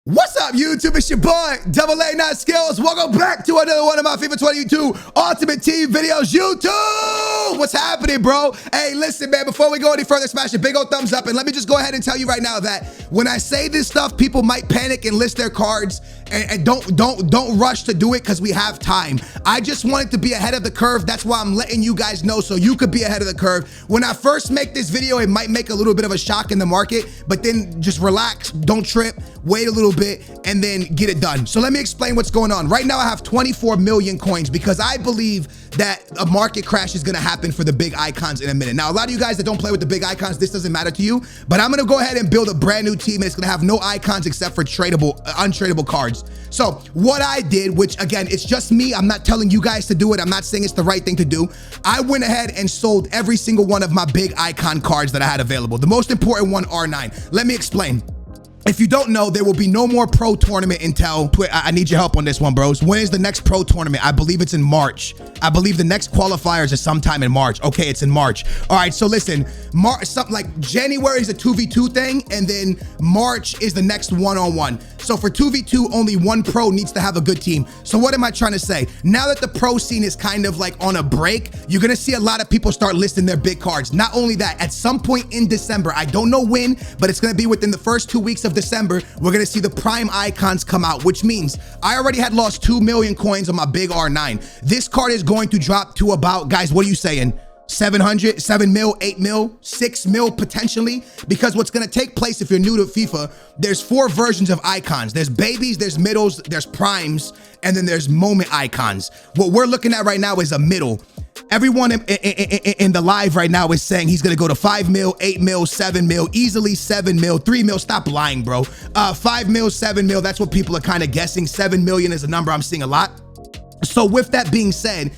What's up, YouTube? It's your boy, Double A Not Skills. Welcome back to another one of my FIFA 22 Ultimate Team videos. YouTube! What's happening, bro? Hey, listen, man, before we go any further, smash a big old thumbs up. And let me just go ahead and tell you right now that when I say this stuff, people might panic and list their cards. And don't rush to do it because we have time. I just wanted to be ahead of the curve. That's why I'm letting you guys know so you could be ahead of the curve. When I first make this video, it might make a little bit of a shock in the market, but then just relax, don't trip, wait a little bit, and then get it done. So let me explain what's going on. Right now, I have 24 million coins because I believe that a market crash is gonna happen for the big icons in a minute. Now, a lot of you guys that don't play with the big icons, this doesn't matter to you, but I'm gonna go ahead and build a brand new team and it's gonna have no icons except for tradable, untradeable cards. So what I did, which again, it's just me, I'm not telling you guys to do it, I'm not saying it's the right thing to do. I went ahead and sold every single one of my big icon cards that I had available. The most important one, R9. Let me explain. If you don't know, there will be no more pro tournament until, I need your help on this one, bros. When is the next pro tournament? I believe it's in March. I believe the next qualifiers is sometime in March. Okay, it's in March. All right, so listen, something like January is a 2v2 thing, and then March is the next one-on-one. So for 2v2, only one pro needs to have a good team. So what am I trying to say? Now that the pro scene is kind of like on a break, you're gonna see a lot of people start listing their big cards. Not only that, at some point in December, I don't know when, but it's gonna be within the first 2 weeks of December, we're gonna see the prime icons come out, which means I already had lost 2 million coins on my big R9. This card is going to drop to about, guys, what are you saying? 700, 7 mil, 8 mil, 6 mil potentially, because what's gonna take place if you're new to FIFA, there's 4 versions of icons. There's babies, there's middles, there's primes, and then there's moment icons. What we're looking at right now is a middle. Everyone in the live right now is saying he's gonna go to 5 mil, 8 mil, 7 mil, easily 7 mil, 3 mil, stop lying, bro. 5 mil, 7 mil, that's what people are kind of guessing. 7 million is a number I'm seeing a lot. So with that being said,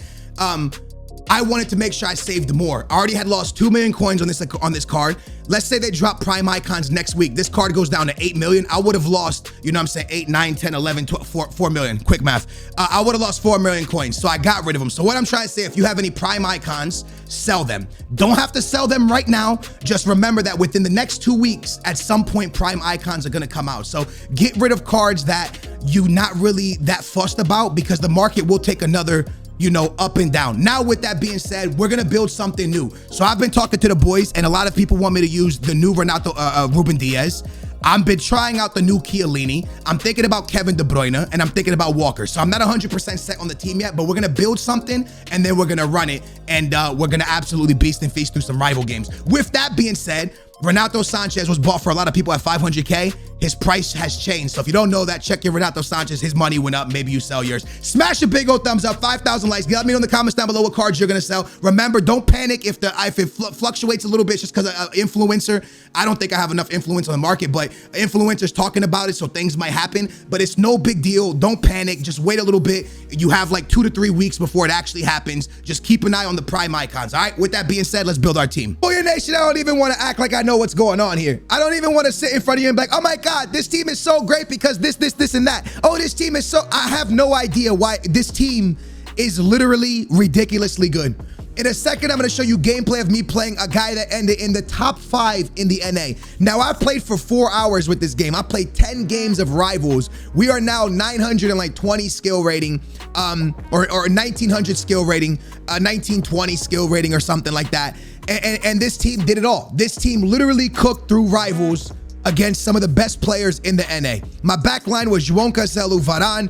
I wanted to make sure I saved more. I already had lost 2 million coins on this card. Let's say they drop prime icons next week. This card goes down to 8 million. I would have lost, you know what I'm saying, 8, 9, 10, 11, 12, 4 million. Quick math. I would have lost 4 million coins. So I got rid of them. So what I'm trying to say, if you have any prime icons, sell them. Don't have to sell them right now. Just remember that within the next 2 weeks, at some point, prime icons are gonna come out. So get rid of cards that you're not really that fussed about because the market will take another, you know, up and down. Now, with that being said, we're gonna build something new. So I've been talking to the boys, and a lot of people want me to use the new Ruben Diaz. I've been trying out the new Chiellini. I'm thinking about Kevin De Bruyne, and I'm thinking about Walker. So I'm not 100% set on the team yet, but we're gonna build something, and then we're gonna run it, and we're gonna absolutely beast and feast through some rival games. With that being said, Renato Sanchez was bought for a lot of people at 500K. His price has changed. So if you don't know that, check your Renato Sanchez. His money went up. Maybe you sell yours. Smash a big old thumbs up, 5,000 likes. Let me know in the comments down below what cards you're gonna sell. Remember, don't panic if it fluctuates a little bit just because an influencer. I don't think I have enough influence on the market, but influencers talking about it, so things might happen. But it's no big deal. Don't panic. Just wait a little bit. You have like 2 to 3 weeks before it actually happens. Just keep an eye on the prime icons. All right. With that being said, let's build our team. Warrior Nation, I don't even want to act like I know what's going on here. I don't even want to sit in front of you and be like, oh my God, this team is so great because this, and that. Oh, this team is so, I have no idea why this team is literally ridiculously good. In a second, I'm going to show you gameplay of me playing a guy that ended in the top 5 in the NA. Now, I've played for 4 hours with this game. I played 10 games of Rivals. We are now 920 skill rating, or 1900 skill rating, 1920 skill rating or something like that. And this team did it all. This team literally cooked through Rivals against some of the best players in the NA. My back line was João Cancelo, Varane,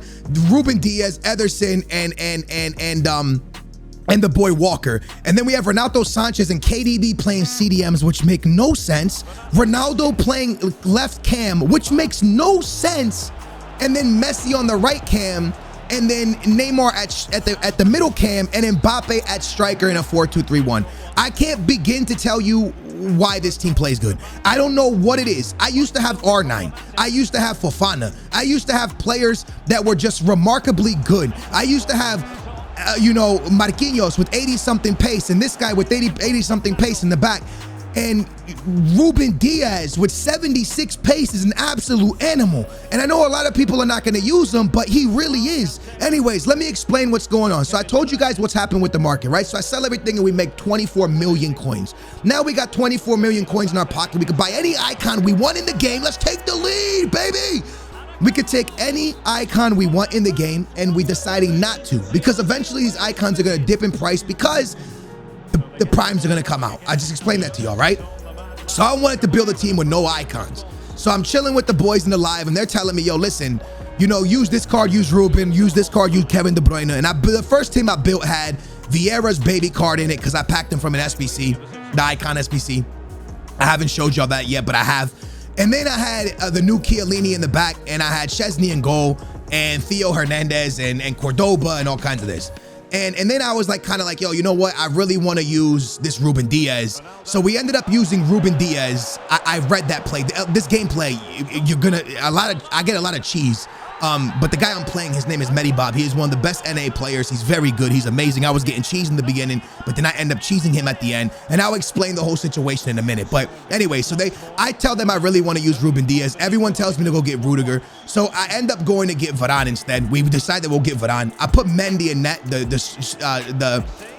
Ruben Diaz, Ederson, and the boy Walker. And then we have Renato Sanchez and KDB playing CDMs, which make no sense. Ronaldo playing left cam, which makes no sense. And then Messi on the right cam, and then Neymar at the middle cam, and Mbappe at striker in a 4-2-3-1. I can't begin to tell you why this team plays good. I don't know what it is. I used to have R9. I used to have Fofana. I used to have players that were just remarkably good. I used to have you know, Marquinhos with 80-something pace, and this guy with 80-something pace in the back. And Ruben Diaz with 76 pace is an absolute animal. And I know a lot of people are not going to use him, but he really is. Anyways, let me explain what's going on. So I told you guys what's happened with the market, right? So I sell everything and we make 24 million coins. Now we got 24 million coins in our pocket. We could buy any icon we want in the game. Let's take the lead, baby. we could take any icon we want in the game and we deciding not to, because eventually these icons are going to dip in price because the primes are going to come out. I just explained that to y'all, right? So I wanted to build a team with no icons. So I'm chilling with the boys in the live and they're telling me, yo, listen, you know, use this card, use Ruben, use this card, use Kevin De Bruyne. And the first team I built had Vieira's baby card in it because I packed him from an SBC, the icon SBC. I haven't showed y'all that yet, but I have. And then I had the new Chiellini in the back, and I had Chesney in goal, and Theo Hernandez and Cordoba and all kinds of this. And then I was like, kind of like, yo, you know what? I really want to use this Ruben Diaz. So we ended up using Ruben Diaz. I read that play. This gameplay, I get a lot of cheese. But the guy I'm playing, his name is Medibob. He is one of the best NA players. He's very good. He's amazing. I was getting cheese in the beginning, but then I end up cheesing him at the end. And I'll explain the whole situation in a minute. But anyway, so I tell them I really want to use Ruben Diaz. Everyone tells me to go get Rudiger. So I end up going to get Varane instead. We decided we'll get Varane. I put Mendy in net,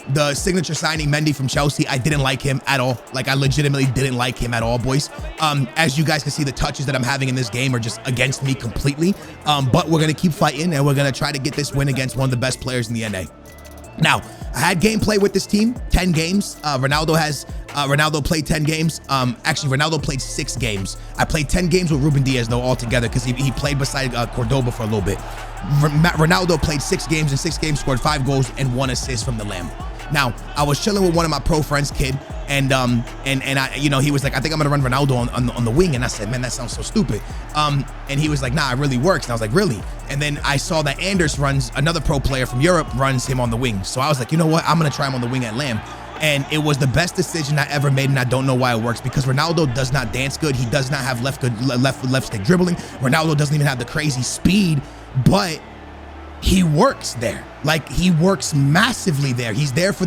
the signature signing Mendy from Chelsea. I didn't like him at all. Like, I legitimately didn't like him at all, boys. As you guys can see, the touches that I'm having in this game are just against me completely. But we're going to keep fighting, and we're going to try to get this win against one of the best players in the NA. Now, I had gameplay with this team, 10 games. Ronaldo played 10 games. Actually, Ronaldo played 6 games. I played 10 games with Ruben Diaz, though, altogether, because he played beside Cordoba for a little bit. Ronaldo played 6 games. In 6 games, scored 5 goals and 1 assist from the Lamb. Now, I was chilling with one of my pro friends, kid, and I, you know, he was like, I think I'm gonna run Ronaldo on the wing, and I said, man, that sounds so stupid. And he was like, nah, it really works. And I was like, really? And then I saw that Anders runs, another pro player from Europe, runs him on the wing. So I was like, you know what? I'm gonna try him on the wing at Lamb. And it was the best decision I ever made, and I don't know why it works, because Ronaldo does not dance good. He does not have left stick dribbling. Ronaldo doesn't even have the crazy speed, but he works there. Like, he works massively there. He's there for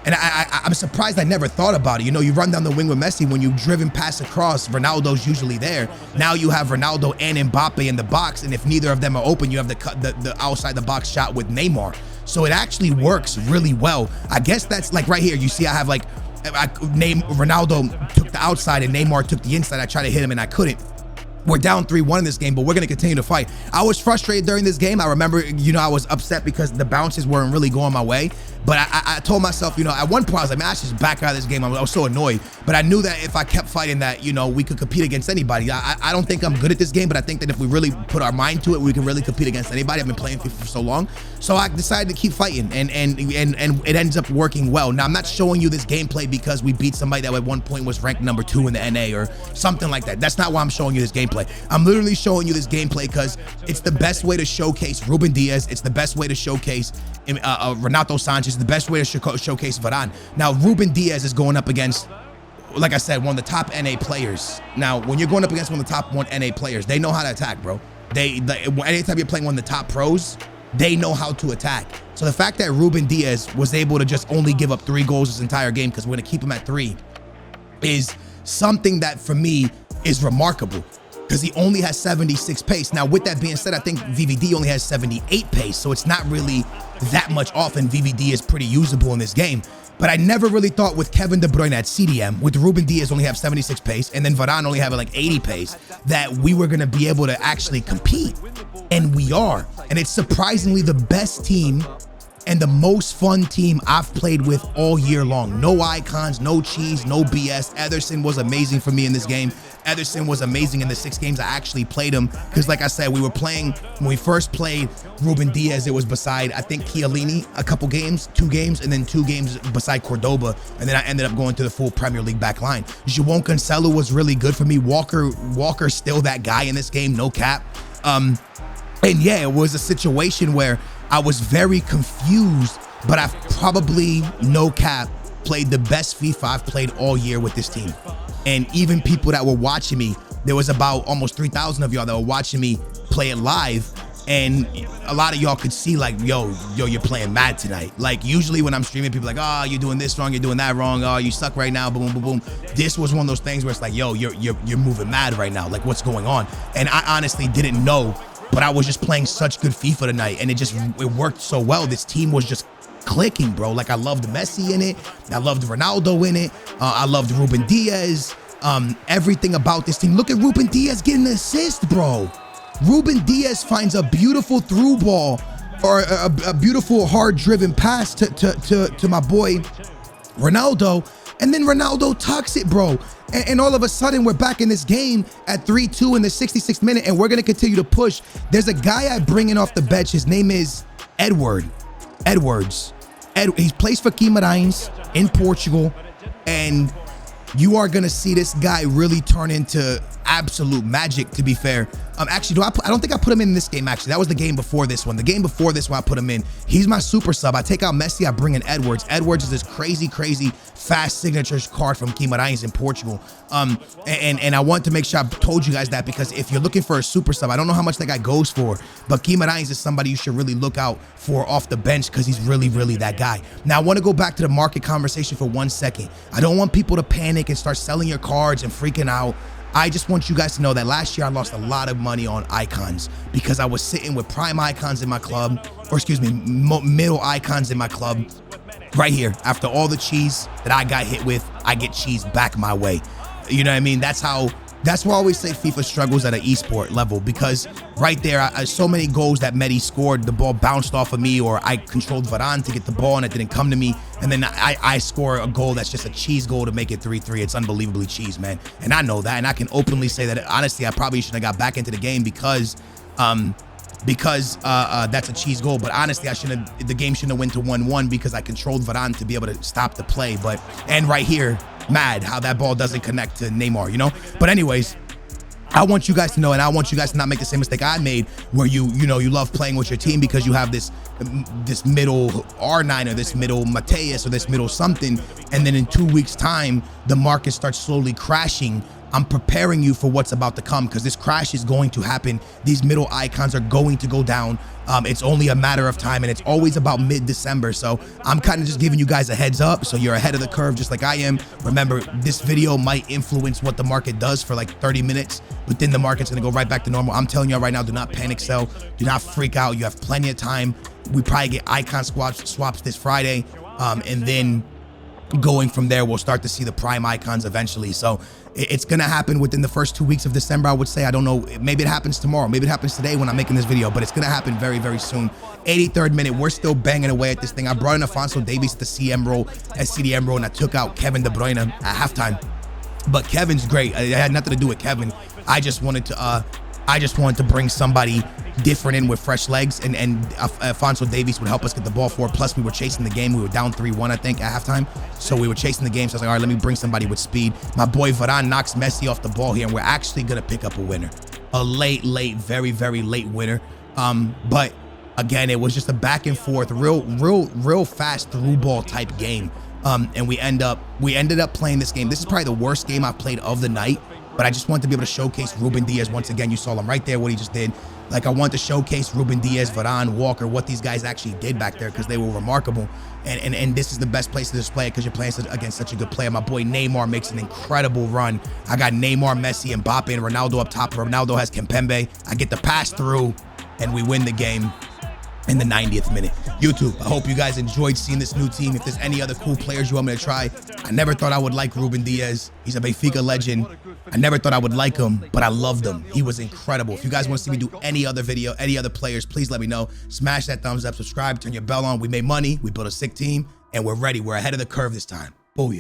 and I'm surprised I never thought about it. You know, you run down the wing with Messi, when you driven pass across, Ronaldo's usually there. Now you have Ronaldo and Mbappe in the box, and if neither of them are open, you have the outside the box shot with Neymar. So it actually works really well. I guess that's like right here. You see, I have like, Ronaldo took the outside and Neymar took the inside. I tried to hit him and I couldn't. We're down 3-1 in this game, but we're going to continue to fight. I was frustrated during this game. I remember, you know, I was upset because the bounces weren't really going my way. But I told myself, you know, at one point I was like, man, I should just back out of this game. I was so annoyed. But I knew that if I kept fighting that, you know, we could compete against anybody. I don't think I'm good at this game, but I think that if we really put our mind to it, we can really compete against anybody. I've been playing FIFA for so long. So I decided to keep fighting, and it ends up working well. Now, I'm not showing you this gameplay because we beat somebody that at one point was ranked number 2 in the NA or something like that. That's not why I'm showing you this gameplay. I'm literally showing you this gameplay because it's the best way to showcase Ruben Diaz. It's the best way to showcase Renato Sanchez. The best way to showcase Varane. Now, Ruben Diaz is going up against, like I said, one of the top NA players. Now, when you're going up against one of the top NA players, they know how to attack, bro. Anytime you're playing one of the top pros, they know how to attack. So the fact that Ruben Diaz was able to just only give up 3 goals this entire game, because we're going to keep him at 3, is something that for me is remarkable, because he only has 76 pace. Now, with that being said, I think VVD only has 78 pace, so it's not really that much off, and VVD is pretty usable in this game. But I never really thought with Kevin De Bruyne at CDM, with Ruben Diaz only have 76 pace, and then Varane only having like 80 pace, that we were going to be able to actually compete. And we are. And it's surprisingly the best team and the most fun team I've played with all year long. No icons, no cheese, no BS. Ederson was amazing for me in this game. Ederson was amazing in the 6 games I actually played him, because like I said, we were playing, when we first played Ruben Diaz, it was beside, I think, Chiellini a couple games, 2 games, and then 2 games beside Cordoba, and then I ended up going to the full Premier League back line. João Cancelo was really good for me. Walker's still that guy in this game, no cap. And yeah, it was a situation where I was very confused, but I've probably, no cap, played the best FIFA I've played all year with this team. And even people that were watching me, there was about almost 3,000 of y'all that were watching me play it live. And a lot of y'all could see like, yo, you're playing mad tonight. Like, usually when I'm streaming, people are like, oh, you're doing this wrong, you're doing that wrong, oh, you suck right now, boom, boom, boom. This was one of those things where it's like, yo, you're moving mad right now. Like, what's going on? And I honestly didn't know, but I was just playing such good FIFA tonight, and it worked so well. This team was just clicking, bro. Like, I loved Messi in it. I loved Ronaldo in it. I loved Ruben Diaz. Everything about this team. Look at Ruben Diaz getting an assist, bro. Ruben Diaz finds a beautiful through ball, or a beautiful hard-driven pass to my boy Ronaldo, and then Ronaldo tucks it, bro. And all of a sudden, we're back in this game at 3-2 in the 66th minute, and we're going to continue to push. There's a guy I bring in off the bench. His name is Edwards. He plays for Guimarães in Portugal, and you are going to see this guy really turn into absolute magic, to be fair. Actually, I don't think I put him in this game, actually. That was the game before this one. The game before this one, I put him in. He's my super sub. I take out Messi, I bring in Edwards. Edwards is this crazy fast signatures card from Guimarães in Portugal. And I want to make sure I told you guys that, because if you're looking for a super sub, I don't know how much that guy goes for, but Guimarães is somebody you should really look out for off the bench, because he's really that guy. Now, I want to go back to the market conversation for 1 second. I don't want people to panic and start selling your cards and freaking out. I just want you guys to know that last year I lost a lot of money on icons because I was sitting with prime icons in my club, or excuse me, middle icons in my club. Right here, after all the cheese that I got hit with, I get cheese back my way. You know what I mean? That's why I always say FIFA struggles at an esport level, because right there, so many goals that Messi scored, the ball bounced off of me, or I controlled Varane to get the ball and it didn't come to me. And then I score a goal that's just a cheese goal to make it 3-3. It's unbelievably cheese, man. And I know that, and I can openly say that, honestly, I probably shouldn't have got back into the game because that's a cheese goal. But honestly, the game shouldn't have went to 1-1 because I controlled Varane to be able to stop the play. And right here, mad how that ball doesn't connect to Neymar, you know? But anyways, I want you guys to know, and I want you guys to not make the same mistake I made, where you love playing with your team because you have this middle R9 or this middle Mateus or this middle something, and then in 2 weeks time the market starts slowly crashing. I'm preparing you for what's about to come, because this crash is going to happen. These middle icons are going to go down. It's only a matter of time, and it's always about mid-December. So I'm kind of just giving you guys a heads up, so you're ahead of the curve just like I am. Remember, this video might influence what the market does for like 30 minutes, but then the market's gonna go right back to normal. I'm telling you right now, do not panic sell. Do not freak out. You have plenty of time. We probably get icon swaps this Friday, and then going from there, we'll start to see the prime icons eventually. So it's gonna happen within the first 2 weeks of December, I would say. I don't know, maybe it happens tomorrow, maybe it happens today when I'm making this video, but it's gonna happen very soon. 83rd minute, we're still banging away at this thing. I brought in Alphonso Davies to CM role, as CDM role, and I took out Kevin De Bruyne at halftime. But Kevin's great. It had nothing to do with Kevin. I just wanted to bring somebody different in with fresh legs, and Alphonso Davies would help us get the ball forward. Plus, we were chasing the game. We were down 3-1, I think, at halftime. So we were chasing the game. So I was like, all right, let me bring somebody with speed. My boy Varane knocks Messi off the ball here, and we're actually going to pick up a winner. A late, very late winner. But again, it was just a back and forth, real fast through ball type game. And we ended up playing this game. This is probably the worst game I've played of the night. But I just want to be able to showcase Ruben Diaz once again. You saw him right there, what he just did. Like, I want to showcase Ruben Diaz, Varane, Walker, what these guys actually did back there, because they were remarkable. And this is the best place to display it, because you're playing against such a good player. My boy Neymar makes an incredible run. I got Neymar, Messi, and Mbappe, and Ronaldo up top. Ronaldo has Kimpembe. I get the pass through, and we win the game in the 90th minute. YouTube, I hope you guys enjoyed seeing this new team. If there's any other cool players you want me to try, I never thought I would like Ruben Diaz. He's a Benfica legend. I never thought I would like him, but I loved him. He was incredible. If you guys want to see me do any other video, any other players, please let me know. Smash that thumbs up, subscribe, turn your bell on. We made money, we built a sick team, and we're ready. We're ahead of the curve this time. Booyah.